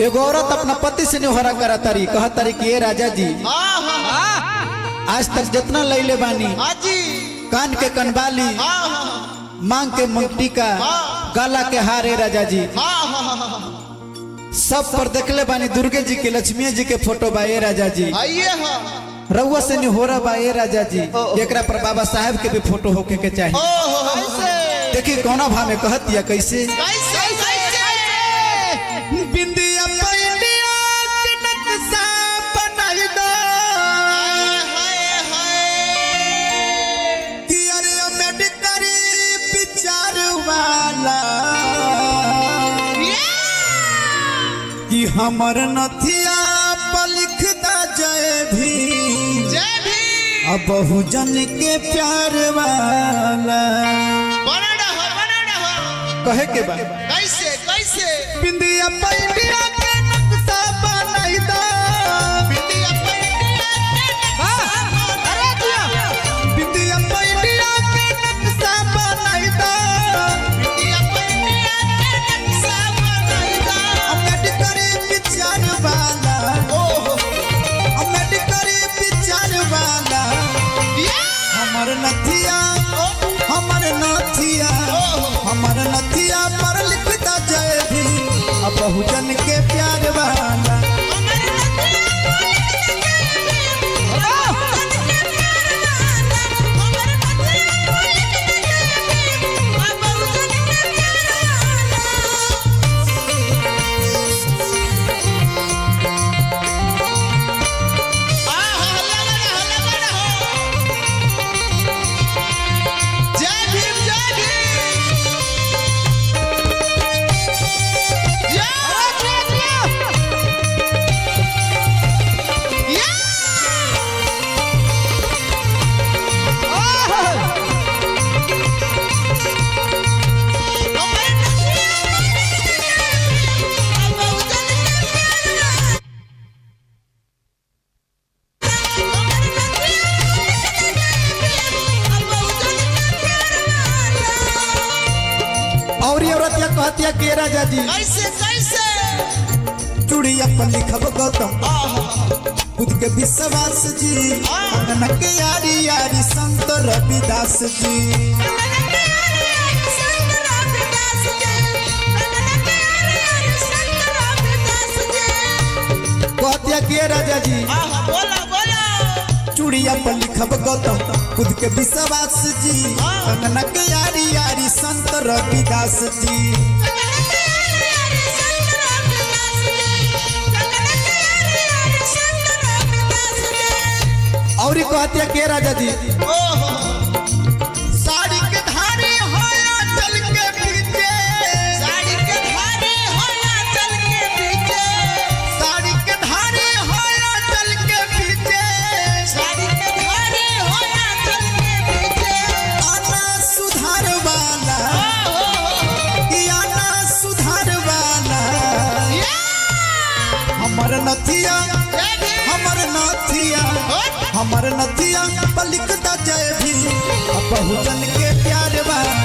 एगो औरत अपना पति से निहोरा करा तारी कहा तारी कि राजा जी आज तक जितना लैले बानी कान के कनबाली मांग के मंगटी का गाला के हारे राजा जी सब पर देखले बानी दुर्गे जी के लक्ष्मी जी के फोटो बा ए राजा जी रउआ से निहोरा बा ए राजा जी एकरा पर बाबा साहब के भी फोटो होके के चाहिए। देखिए कौना भाव में कहतिया कैसे बिंदिया पैंडिया के नक्शा बनाई दो कि अरे अम्बेडकर विचार वाला कि हमर नथिया पर लिखता जय भी अब बहुजन के प्यार वाला कहे के बाद कैसे कैसे बिंदिया पैंडिया के नक्शा बनाई दो बिंदिया पैंडिया के नक्शा बनाई दो अम्बेडकर विचार वाला अम्बेडकर विचार वाला हमर नथिया हमर नथिया पर लिखता जय भी अब बहुजन के प्यार वाला कहतिया के राजा जी कैसे कैसे चूड़िया पर लिखब गौतम खुद के विश्वास जी अंगना के यारी यारी संत रविदास जी कहतिया के राजा जी बोला बोला चूड़िया पर लिखब गौतम खुद के विश्वास जी अंगना के यारी यारी संत रविदास जी और कहतिया के राजा जी साड़ी के धारे होया चल के पीछे साड़ी के धारे होया चल के पीछे साड़ी के धारे होया चल के पीछे साड़ी के धारे होया चल के पीछे आना सुधार वाला कि आना सुधार वाला हमर नथिया हमर नथिया पर लिखता जय भी अब बहुजन के प्यार वाला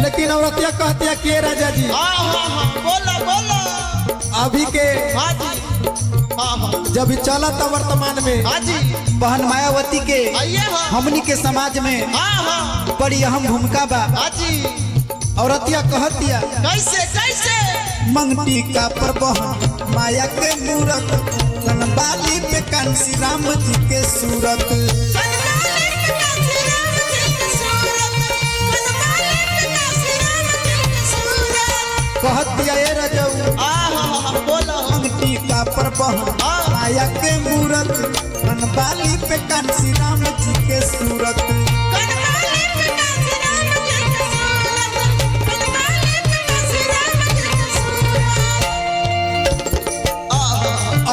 लेकिन औरतिया कहतिया के राजा जी बोला बोला अभी के जब चला था वर्तमान में बहन मायावती के हमनी के समाज में बड़ी अहम भूमिका बा औरतिया कहतिया कैसे कैसे मंगटी का पर बहन माया के मूरत कनबाली पे कांसी राम जी के सूरत कहतिया ए रजऊ बोला अंगटी का पर बहन माया के मूरत कनबाली पे कांसी राम जी के सूरत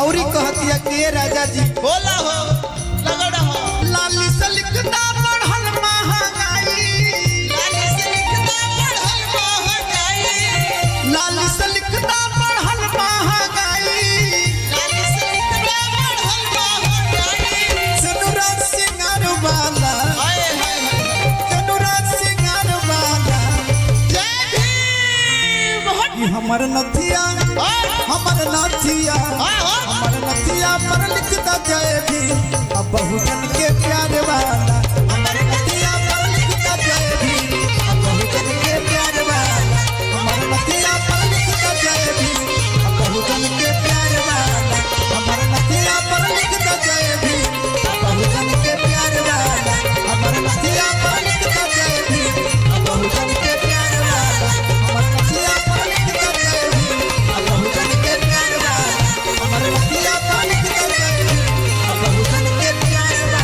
औरी कहतिया के राजा जी बोला हो लगड़ा हो लाली से लिखता पढ़ल महंगाई लाली से लिखता पढ़ल महंगाई लाली से लिखता पढ़ल महंगाई लाली से लिखता पढ़ल महंगाई सनुराज सिंगार वाला हाय हाय सनुराज सिंगार वाला जय भीम कि हमर नथिया और हमर नथिया